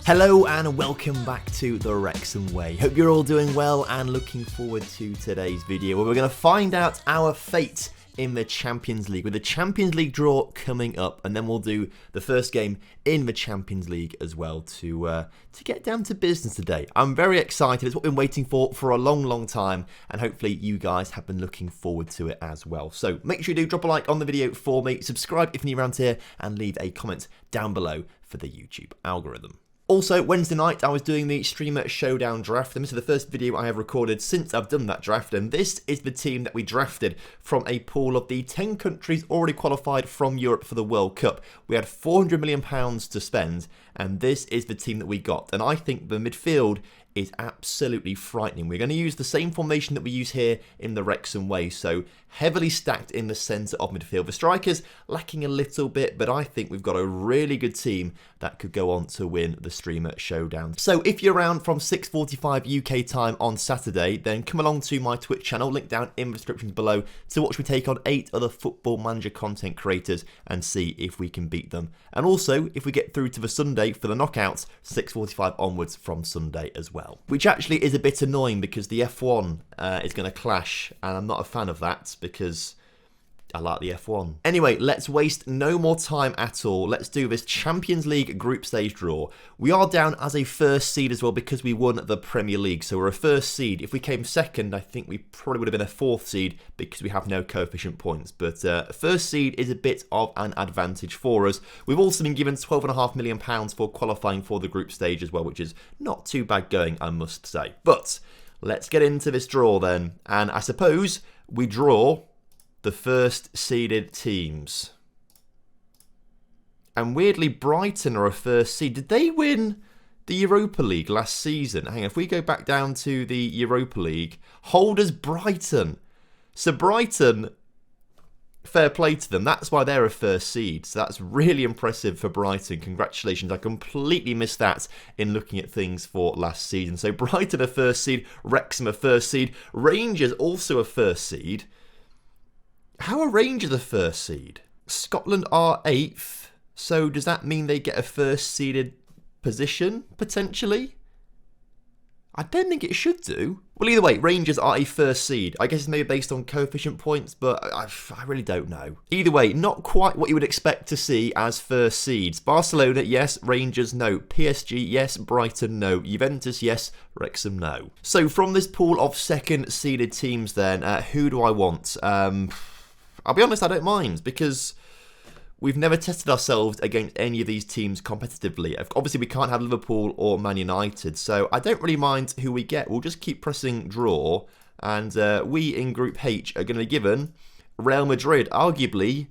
Hello and welcome back to the Wrexham Way. Hope you're all doing well and looking forward to today's video where we're going to find out our fate in the Champions League with the Champions League draw coming up, and then we'll do the first game in the Champions League as well to get down to business today. I'm very excited. It's what we've been waiting for a long time, and hopefully you guys have been looking forward to it as well. So make sure you do drop a like on the video for me, subscribe if you're new around here, and leave a comment down below for the YouTube algorithm. Also, Wednesday night, I was doing the Streamer Showdown draft, and this is the first video I have recorded since I've done that draft, and this is the team that we drafted from a pool of the 10 countries already qualified from Europe for the World Cup. We had £400 million to spend, and this is the team that we got, and I think the midfield is absolutely frightening. We're going to use the same formation that we use here in the Wrexham Way, so heavily stacked in the centre of midfield. The strikers lacking a little bit, but I think we've got a really good team that could go on to win the Streamer Showdown. So if you're around from 6:45 UK time on Saturday, then come along to my Twitch channel, link down in the description below, to watch me take on 8 other Football Manager content creators and see if we can beat them. And also, if we get through to the Sunday for the knockouts, 6:45 onwards from Sunday as well. Which actually is a bit annoying because the F1 is going to clash, and I'm not a fan of that because I like the F1. Anyway, let's waste no more time at all. Let's do this Champions League group stage draw. We are down as a first seed as well because we won the Premier League, so we're a first seed. If we came second, I think we probably would have been a fourth seed because we have no coefficient points. But first seed is a bit of an advantage for us. We've also been given £12.5 million for qualifying for the group stage as well, which is not too bad going, I must say. But let's get into this draw then. And I suppose we draw the first seeded teams. And weirdly, Brighton are a first seed. Did they win the Europa League last season? Hang on, if we go back down to the Europa League, holders Brighton. So Brighton, fair play to them. That's why they're a first seed. So that's really impressive for Brighton. Congratulations. I completely missed that in looking at things for last season. So Brighton a first seed, Wrexham a first seed, Rangers also a first seed. How are Rangers the first seed? Scotland are 8th, so does that mean they get a first seeded position, potentially? I don't think it should do. Well, either way, Rangers are a first seed. I guess it's maybe based on coefficient points, but I really don't know. Either way, not quite what you would expect to see as first seeds. Barcelona, yes. Rangers, no. PSG, yes. Brighton, no. Juventus, yes. Wrexham, no. So from this pool of second seeded teams then, who do I want? I'll be honest, I don't mind, because we've never tested ourselves against any of these teams competitively. Obviously, we can't have Liverpool or Man United, so I don't really mind who we get. We'll just keep pressing draw, and we in Group H are going to be given Real Madrid. Arguably,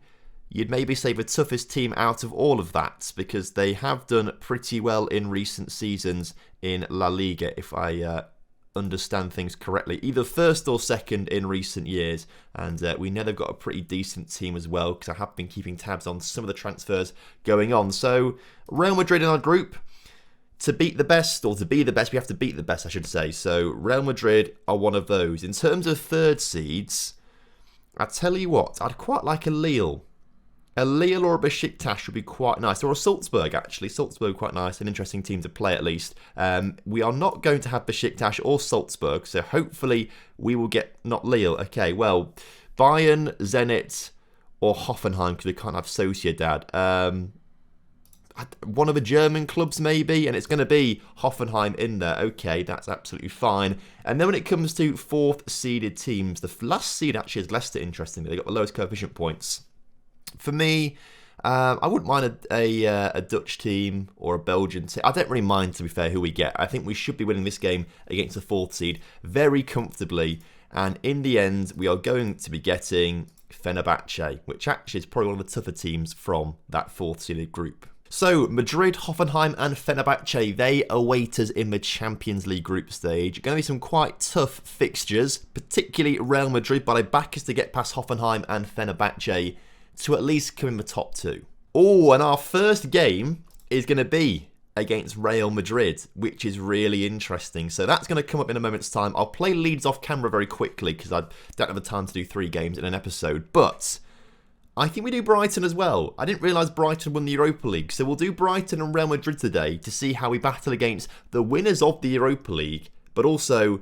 you'd maybe say the toughest team out of all of that, because they have done pretty well in recent seasons in La Liga, if I understand things correctly, either first or second in recent years, and we know they've got a pretty decent team as well, because I have been keeping tabs on some of the transfers going on. So Real Madrid in our group, to beat the best, or to be the best, we have to beat the best, I should say. So Real Madrid are one of those. In terms of third seeds, I tell you what, I'd quite like a Lille. A Lille or a Besiktas would be quite nice. Or a Salzburg, actually. Salzburg quite nice. An interesting team to play, at least. We are not going to have Besiktas or Salzburg, so hopefully we will get not Lille. Okay, well, Bayern, Zenit, or Hoffenheim, because we can't have Sociedad. One of the German clubs, maybe, and it's going to be Hoffenheim in there. Okay, that's absolutely fine. And then when it comes to fourth seeded teams, the last seed actually is Leicester, interestingly. They got the lowest coefficient points. For me, I wouldn't mind a Dutch team or a Belgian team. I don't really mind, to be fair, who we get. I think we should be winning this game against the fourth seed very comfortably. And in the end, we are going to be getting Fenerbahce, which actually is probably one of the tougher teams from that fourth seeded group. So, Madrid, Hoffenheim and Fenerbahce, they await us in the Champions League group stage. Going to be some quite tough fixtures, particularly Real Madrid, but I back us to get past Hoffenheim and Fenerbahce to at least come in the top 2. Oh, and our first game is going to be against Real Madrid, which is really interesting. So that's going to come up in a moment's time. I'll play Leeds off camera very quickly because I don't have the time to do 3 games in an episode. But I think we do Brighton as well. I didn't realise Brighton won the Europa League, so we'll do Brighton and Real Madrid today to see how we battle against the winners of the Europa League, but also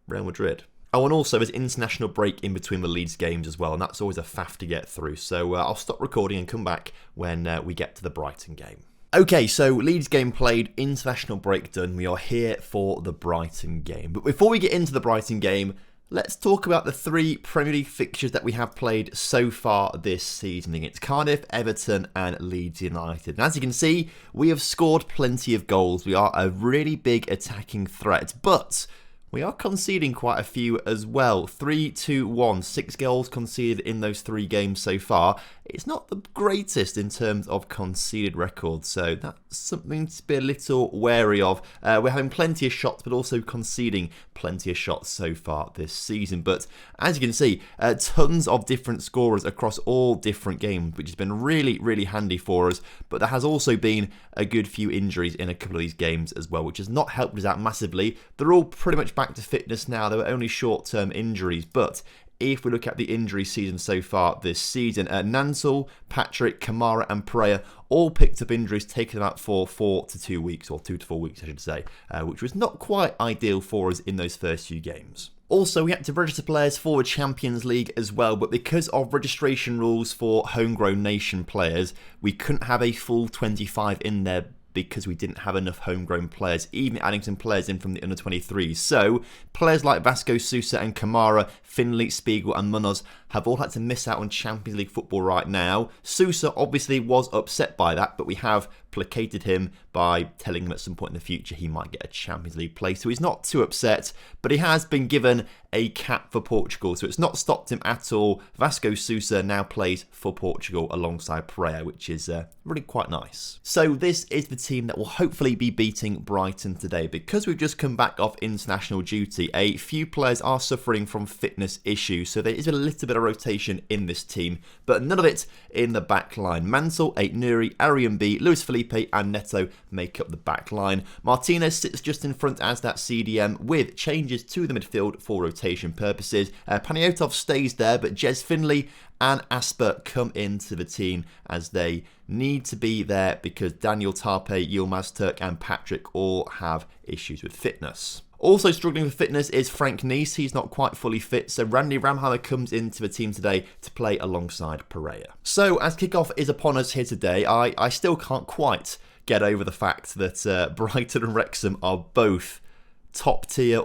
Real Madrid. Oh, and also there's international break in between the Leeds games as well, and that's always a faff to get through. So I'll stop recording and come back when we get to the Brighton game. Okay, so Leeds game played, international break done. We are here for the Brighton game. But before we get into the Brighton game, let's talk about the 3 Premier League fixtures that we have played so far this season against Cardiff, Everton and Leeds United. And as you can see, we have scored plenty of goals. We are a really big attacking threat, but we are conceding quite a few as well. 3-2-1, 6 goals conceded in those 3 games so far. It's not the greatest in terms of conceded records, so that's something to be a little wary of. We're having plenty of shots, but also conceding plenty of shots so far this season. But as you can see, tons of different scorers across all different games, which has been really, really handy for us. But there has also been a good few injuries in a couple of these games as well, which has not helped us out massively. They're all pretty much back to fitness now. They were only short-term injuries, but if we look at the injury season so far this season, Nansel, Patrick, Kamara and Pereira all picked up injuries, taking them out for 4 to 2 weeks, or 2 to 4 weeks I should say, which was not quite ideal for us in those first few games. Also, we had to register players for the Champions League as well, but because of registration rules for homegrown nation players, we couldn't have a full 25 in there because we didn't have enough homegrown players, even adding some players in from the under-23s. So, players like Vasco Sousa and Kamara, Finley, Spiegel and Munoz have all had to miss out on Champions League football right now. Sousa obviously was upset by that, but we have placated him by telling him at some point in the future he might get a Champions League place. So he's not too upset, but he has been given a cap for Portugal, so it's not stopped him at all. Vasco Sousa now plays for Portugal alongside Pereira, which is really quite nice. So this is the team that will hopefully be beating Brighton today. Because we've just come back off international duty, a few players are suffering from fitness issues, so there is a little bit of rotation in this team, but none of it in the back line. Mansell, Aït-Nouri, Arian B, Luis Felipe and Neto make up the back line. Martinez sits just in front as that CDM with changes to the midfield for rotation purposes. Paniotov stays there, but Jez Finley and Asper come into the team as they need to be there because Daniel Tarpe, Yilmaz Turk and Patrick all have issues with fitness. Also struggling with fitness is Frank Nice. He's not quite fully fit, so Randy Ramhammer comes into the team today to play alongside Pereira. So as kickoff is upon us here today, I still can't quite get over the fact that Brighton and Wrexham are both top tier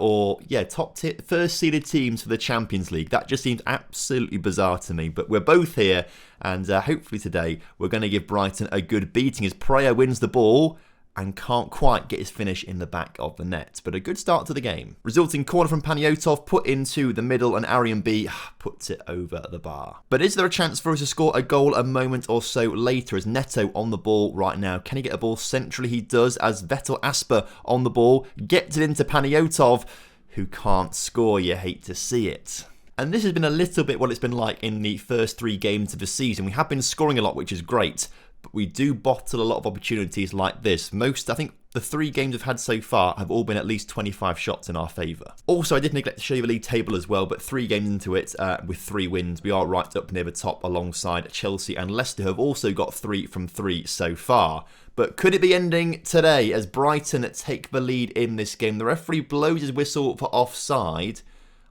first seeded teams for the Champions League. That just seems absolutely bizarre to me, but we're both here, and hopefully today we're going to give Brighton a good beating as Pereira wins the ball and can't quite get his finish in the back of the net. But a good start to the game. Resulting corner from Paniotov, put into the middle, and Arian B puts it over the bar. But is there a chance for us to score a goal a moment or so later as Neto on the ball right now? Can he get a ball centrally? He does, as Vettel Asper on the ball gets it into Paniotov, who can't score. You hate to see it. And this has been a little bit what it's been like in the first 3 games of the season. We have been scoring a lot, which is great, but we do bottle a lot of opportunities like this. I think the 3 games we've had so far have all been at least 25 shots in our favour. Also, I did neglect to show you the league table as well, but 3 games into it with 3 wins, we are right up near the top alongside Chelsea and Leicester, who have also got 3 from 3 so far. But could it be ending today as Brighton take the lead in this game? The referee blows his whistle for offside.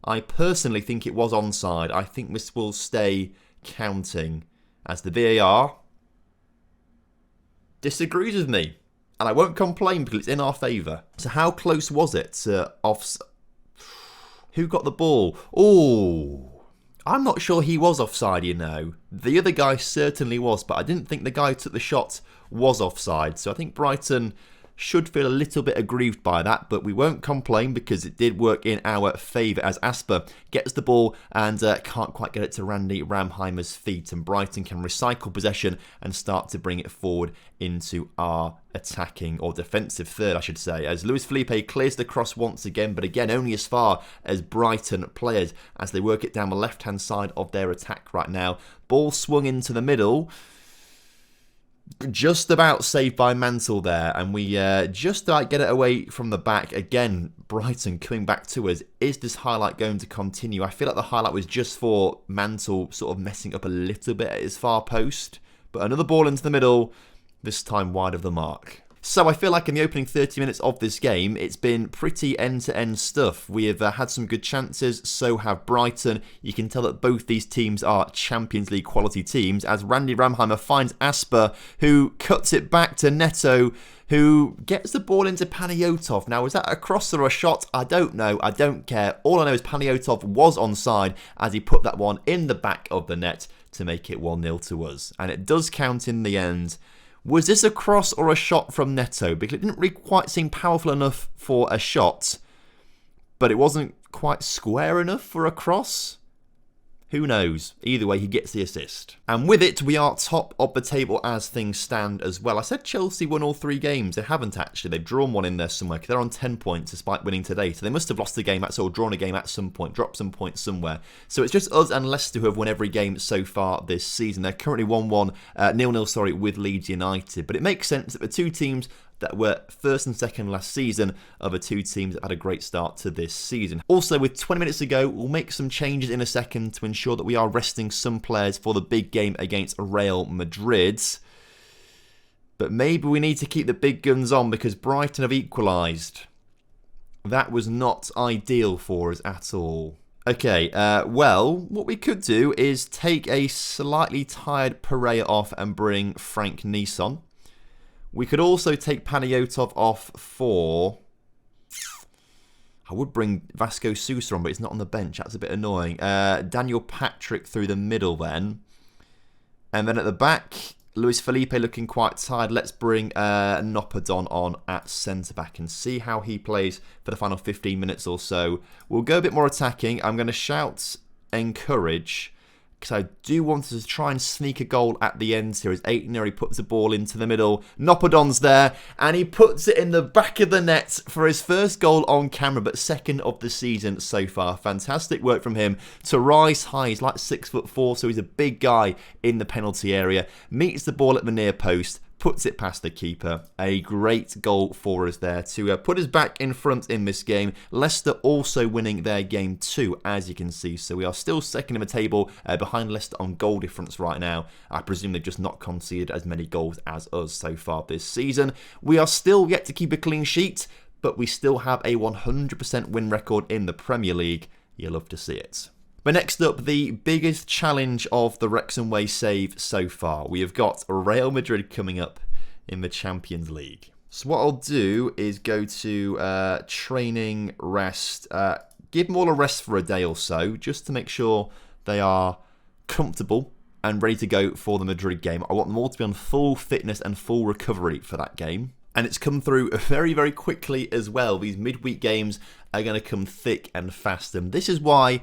I personally think it was onside. I think this will stay counting as the VAR disagrees with me, and I won't complain because it's in our favour. So how close was it to who got the ball? Oh, I'm not sure he was offside, you know. The other guy certainly was, but I didn't think the guy who took the shot was offside. So I think Brighton should feel a little bit aggrieved by that, but we won't complain because it did work in our favour as Asper gets the ball and can't quite get it to Randy Ramheimer's feet, and Brighton can recycle possession and start to bring it forward into our attacking or defensive third, I should say, as Luis Felipe clears the cross once again, but again only as far as Brighton players as they work it down the left hand side of their attack right now. Ball swung into the middle. Just about saved by Mantle there, and we just about get it away from the back. Again, Brighton coming back to us. Is this highlight going to continue? I feel like the highlight was just for Mantle sort of messing up a little bit at his far post. But another ball into the middle, this time wide of the mark. So I feel like in the opening 30 minutes of this game, it's been pretty end-to-end stuff. We have had some good chances, so have Brighton. You can tell that both these teams are Champions League quality teams, as Randy Ramheimer finds Asper, who cuts it back to Neto, who gets the ball into Panayotov. Now, was that a cross or a shot? I don't know. I don't care. All I know is Panayotov was onside as he put that one in the back of the net to make it 1-0 to us. And it does count in the end. Was this a cross or a shot from Neto? Because it didn't really quite seem powerful enough for a shot, but it wasn't quite square enough for a cross. Who knows? Either way, he gets the assist. And with it, we are top of the table as things stand as well. I said Chelsea won all 3 games. They haven't actually. They've drawn one in there somewhere because they're on 10 points despite winning today. So they must have lost a game or drawn a game at some point, dropped some points somewhere. So it's just us and Leicester who have won every game so far this season. They're currently 1-1, 0-0, with Leeds United. But it makes sense that the two teams that were first and second last season are the two teams that had a great start to this season. Also, with 20 minutes to go, we'll make some changes in a second to ensure that we are resting some players for the big game against Real Madrid. But maybe we need to keep the big guns on because Brighton have equalised. That was not ideal for us at all. Okay, well, what we could do is take a slightly tired Pereira off and bring Frank Nice on. We could also take Panayotov off for... I would bring Vasco Sousa on, but he's not on the bench. That's a bit annoying. Daniel Patrick through the middle then. And then at the back, Luis Felipe looking quite tired. Let's bring Nopodon on at centre-back and see how he plays for the final 15 minutes or so. We'll go a bit more attacking. I'm going to shout encourage, because I do want to try and sneak a goal at the end here as Aitner puts the ball into the middle. Nopodon's there, and he puts it in the back of the net for his first goal on camera, but second of the season so far. Fantastic work from him to rise high. He's like 6'4", so he's a big guy in the penalty area. Meets the ball at the near post, puts it past the keeper. A great goal for us there to put us back in front in this game. Leicester also winning their game too, as you can see. So we are still second in the table, behind Leicester on goal difference right now. I presume they've just not conceded as many goals as us so far this season. We are still yet to keep a clean sheet, but we still have a 100% win record in the Premier League. You'll love to see it. But next up, the biggest challenge of the Wrexham Way save so far. We have got Real Madrid coming up in the Champions League. So what I'll do is go to training, rest, give them all a rest for a day or so, just to make sure they are comfortable and ready to go for the Madrid game. I want them all to be on full fitness and full recovery for that game. And it's come through very, very quickly as well. These midweek games are going to come thick and fast. And this is why,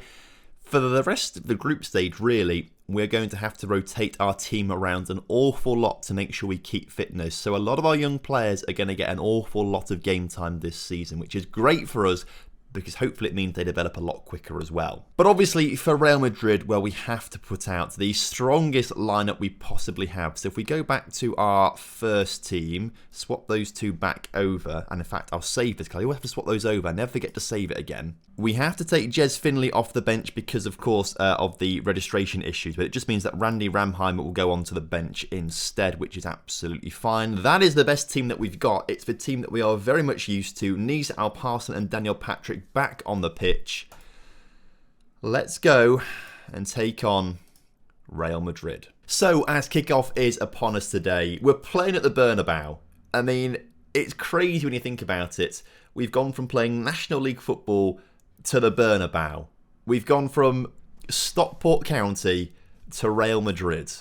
for the rest of the group stage, really, we're going to have to rotate our team around an awful lot to make sure we keep fitness. So a lot of our young players are going to get an awful lot of game time this season, which is great for us because hopefully it means they develop a lot quicker as well. But obviously for Real Madrid, well, we have to put out the strongest lineup we possibly have. So if we go back to our first team, swap those two back over, and in fact I'll save this because I always have to swap those over. I never forget to save it again. We have to take Jez Finley off the bench because, of course, of the registration issues. But it just means that Randy Ramheimer will go onto the bench instead, which is absolutely fine. That is the best team that we've got. It's the team that we are very much used to. Nice, Alparson and Daniel Patrick back on the pitch. Let's go and take on Real Madrid. So, as kickoff is upon us today, we're playing at the Bernabeu. I mean, it's crazy when you think about it. We've gone from playing National League football to the Bernabeu. We've gone from Stockport County to Real Madrid.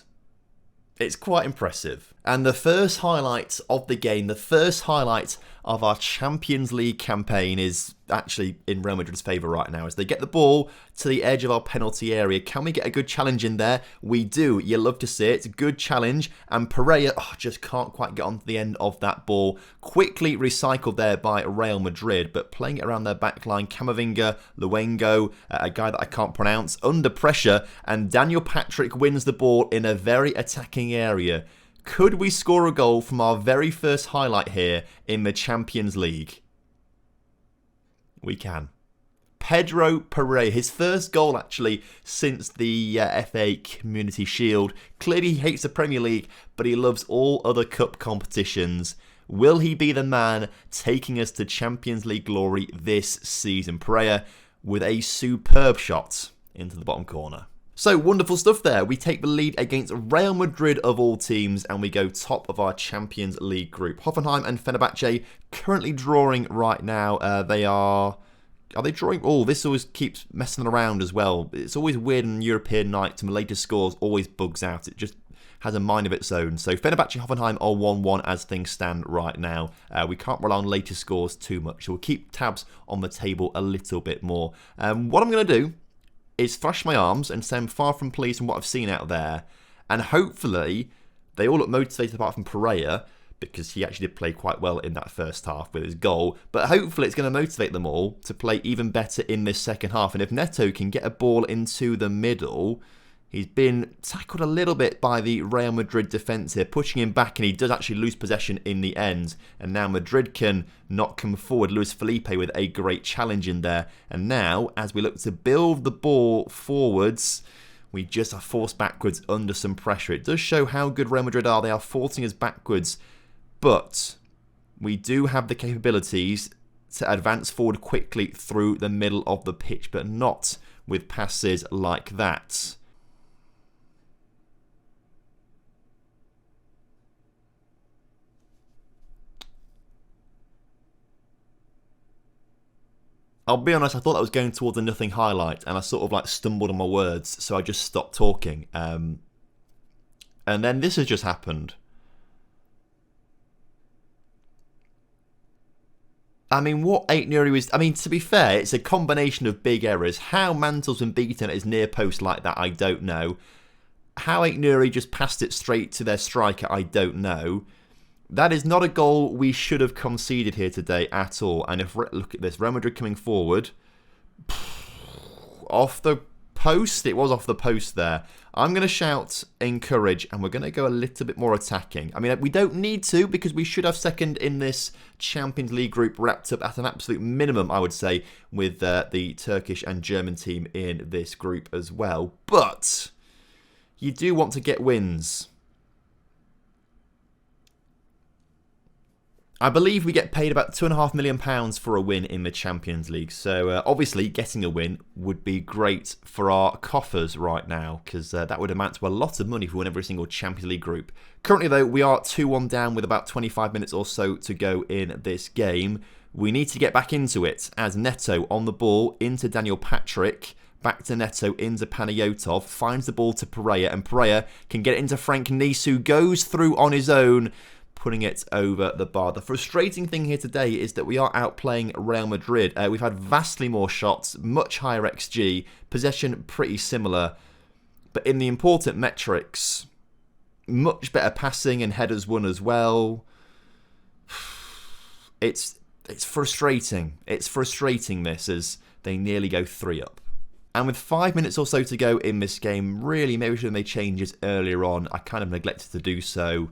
It's quite impressive. And the first highlight of the game, the first highlight of our Champions League campaign is actually in Real Madrid's favour right now as they get the ball to the edge of our penalty area. Can we get a good challenge in there? We do. You love to see it. Good challenge. And Pereira just can't quite get onto the end of that ball. Quickly recycled there by Real Madrid, but playing it around their backline. Camavinga, Luengo, a guy that I can't pronounce, under pressure. And Daniel Patrick wins the ball in a very attacking area. Could we score a goal from our very first highlight here in the Champions League? We can. Pedro Pereira, his first goal actually since the FA Community Shield. Clearly he hates the Premier League, but he loves all other cup competitions. Will he be the man taking us to Champions League glory this season? Pereira with a superb shot into the bottom corner. So, wonderful stuff there. We take the lead against Real Madrid of all teams, and we go top of our Champions League group. Hoffenheim and Fenerbahce currently drawing right now. Are they drawing? Oh, this always keeps messing around as well. It's always weird on European nights, and the latest scores always bugs out. It just has a mind of its own. So Fenerbahce Hoffenheim are 1-1 as things stand right now. We can't rely on later scores too much, so we'll keep tabs on the table a little bit more. What I'm going to do is thrash my arms and say I'm far from pleased from what I've seen out there. And hopefully, they all look motivated apart from Pereira, because he actually did play quite well in that first half with his goal. But hopefully it's going to motivate them all to play even better in this second half. And if Neto can get a ball into the middle, he's been tackled a little bit by the Real Madrid defence here, pushing him back, and he does actually lose possession in the end. And now Madrid can not come forward. Luis Felipe with a great challenge in there. And now, as we look to build the ball forwards, we just are forced backwards under some pressure. It does show how good Real Madrid are. They are forcing us backwards. But we do have the capabilities to advance forward quickly through the middle of the pitch, but not with passes like that. I'll be honest, I thought that was going towards a nothing highlight, and I sort of like stumbled on my words, so I just stopped talking. And then this has just happened. I mean, what Aït-Nouri was... I mean, to be fair, it's a combination of big errors. How Mantle's been beaten at his near post like that, I don't know. How Aït-Nouri just passed it straight to their striker, I don't know. That is not a goal we should have conceded here today at all. And if look at this, Real Madrid coming forward. Off the post? It was off the post there. I'm going to shout encourage, and we're going to go a little bit more attacking. I mean, we don't need to, because we should have second in this Champions League group wrapped up at an absolute minimum, I would say, with the Turkish and German team in this group as well. But you do want to get wins. I believe we get paid about £2.5 million for a win in the Champions League. So obviously getting a win would be great for our coffers right now, because that would amount to a lot of money if we win every single Champions League group. Currently though, we are 2-1 down with about 25 minutes or so to go in this game. We need to get back into it, as Neto on the ball into Daniel Patrick. Back to Neto, into Panayotov, finds the ball to Pereira, and Pereira can get it into Frank Nice, who goes through on his own, putting it over the bar. The frustrating thing here today is that we are outplaying Real Madrid. We've had vastly more shots, much higher XG, possession pretty similar, but in the important metrics, much better passing and headers won as well. It's frustrating. It's frustrating, this, as they nearly go 3 up. And with 5 minutes or so to go in this game, really maybe we should have made changes earlier on. I kind of neglected to do so.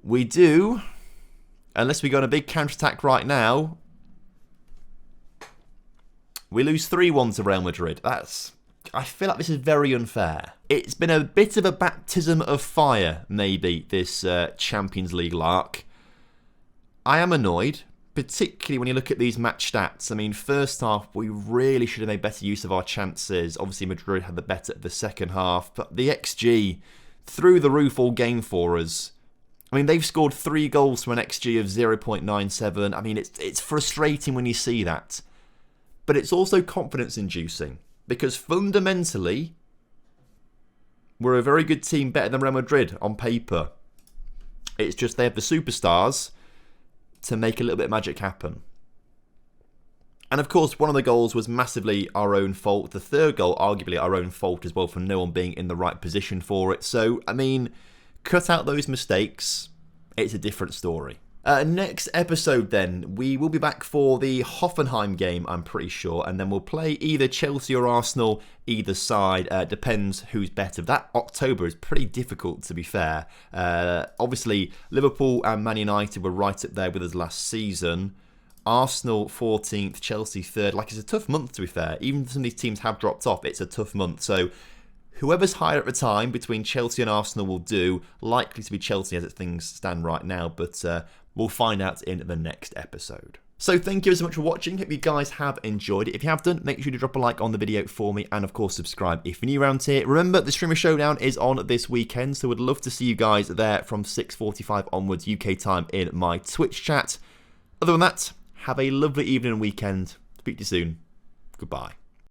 We do, unless we go on a big counter-attack right now. We lose 3-1 to Real Madrid. I feel like this is very unfair. It's been a bit of a baptism of fire, maybe, this Champions League lark. I am annoyed, particularly when you look at these match stats. I mean, first half, we really should have made better use of our chances. Obviously, Madrid had the better of the second half, but the XG, through the roof all game for us. I mean, they've scored 3 goals from an XG of 0.97. I mean, it's frustrating when you see that. But it's also confidence-inducing. Because fundamentally, we're a very good team, better than Real Madrid on paper. It's just they have the superstars to make a little bit of magic happen. And of course, one of the goals was massively our own fault. The third goal, arguably our own fault as well, for no one being in the right position for it. So, I mean, cut out those mistakes, it's a different story. Next episode, then, we will be back for the Hoffenheim game, I'm pretty sure, and then we'll play either Chelsea or Arsenal, either side. Depends who's better. That October is pretty difficult, to be fair. Obviously, Liverpool and Man United were right up there with us last season. Arsenal 14th, Chelsea 3rd. Like, it's a tough month, to be fair. Even if some of these teams have dropped off, it's a tough month. So whoever's higher at the time between Chelsea and Arsenal will do. Likely to be Chelsea as things stand right now, but we'll find out in the next episode. So thank you so much for watching. Hope you guys have enjoyed it. If you have done, make sure to drop a like on the video for me, and of course subscribe if you're new around here. Remember, the Streamer Showdown is on this weekend, so would love to see you guys there from 6:45 onwards UK time in my Twitch chat. Other than that, have a lovely evening and weekend. Speak to you soon. Goodbye.